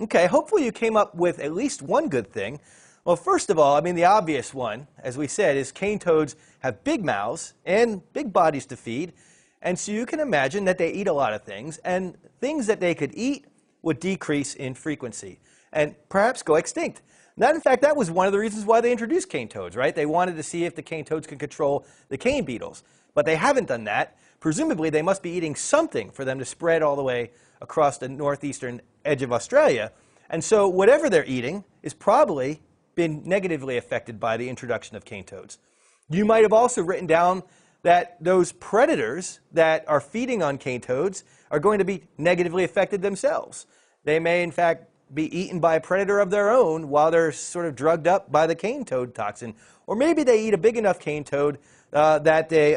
Okay, hopefully you came up with at least one good thing. Well, first of all, I mean, the obvious one, as we said, is cane toads have big mouths and big bodies to feed. And so you can imagine that they eat a lot of things, and things that they could eat would decrease in frequency and perhaps go extinct. That, in fact, that was one of the reasons why they introduced cane toads, right? They wanted to see if the cane toads could control the cane beetles. But they haven't done that. Presumably, they must be eating something for them to spread all the way across the northeastern edge of Australia. And so whatever they're eating is probably been negatively affected by the introduction of cane toads. You might have also written down that those predators that are feeding on cane toads are going to be negatively affected themselves. They may, in fact, be eaten by a predator of their own while they're sort of drugged up by the cane toad toxin. Or maybe they eat a big enough cane toad that they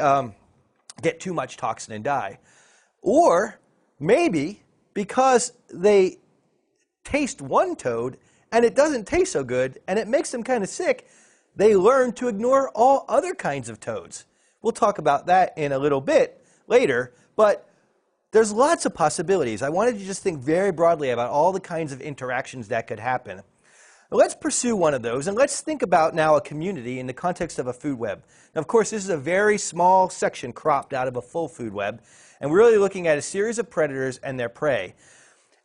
get too much toxin and die. Or maybe because they taste one toad and it doesn't taste so good and it makes them kind of sick, they learn to ignore all other kinds of toads. We'll talk about that in a little bit later, but there's lots of possibilities. I wanted you to just think very broadly about all the kinds of interactions that could happen. Now, let's pursue one of those, and let's think about now a community in the context of a food web. Now, of course, this is a very small section cropped out of a full food web, and we're really looking at a series of predators and their prey.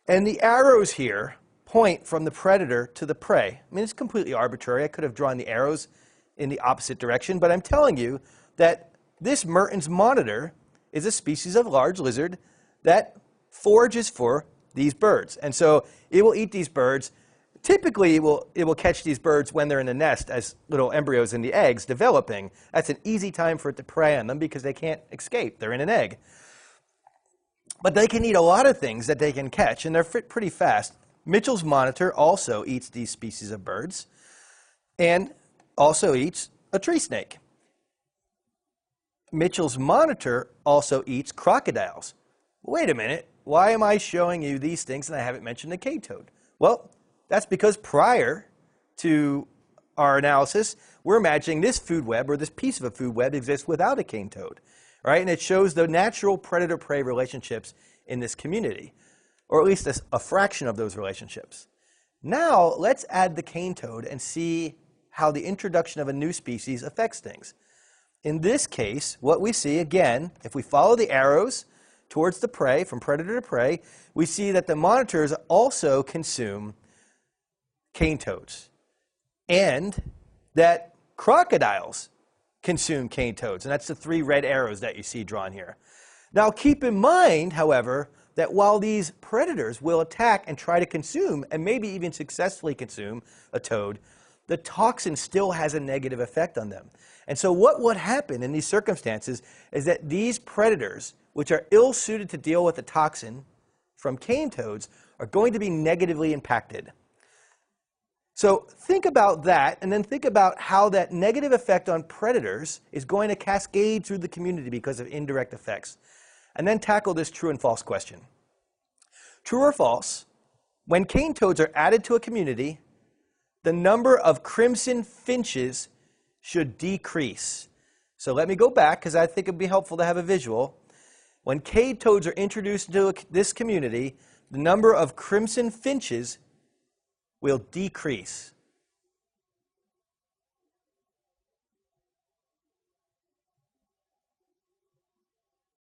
And the arrows here point from the predator to the prey. I mean, it's completely arbitrary. I could have drawn the arrows in the opposite direction, but I'm telling you that this Mertens monitor is a species of large lizard that forages for these birds. And so it will eat these birds. Typically, it will catch these birds when they're in the nest as little embryos in the eggs developing. That's an easy time for it to prey on them because they can't escape. They're in an egg. But they can eat a lot of things that they can catch, and they're pretty fast. Mitchell's monitor also eats these species of birds and also eats a tree snake. Mitchell's monitor also eats crocodiles. Wait a minute, why am I showing you these things and I haven't mentioned the cane toad? Well, that's because prior to our analysis, we're imagining this food web or this piece of a food web exists without a cane toad, right? And it shows the natural predator-prey relationships in this community, or at least a fraction of those relationships. Now, let's add the cane toad and see how the introduction of a new species affects things. In this case, what we see, again, if we follow the arrows towards the prey, from predator to prey, we see that the monitors also consume cane toads, and that crocodiles consume cane toads, and that's the 3 red arrows that you see drawn here. Now, keep in mind, however, that while these predators will attack and try to consume, and maybe even successfully consume a toad, the toxin still has a negative effect on them. And so what would happen in these circumstances is that these predators, which are ill-suited to deal with the toxin from cane toads, are going to be negatively impacted. So think about that, and then think about how that negative effect on predators is going to cascade through the community because of indirect effects. And then tackle this true and false question. True or false, when cane toads are added to a community, the number of crimson finches should decrease. So let me go back because I think it would be helpful to have a visual. When cane toads are introduced into this community, the number of crimson finches will decrease.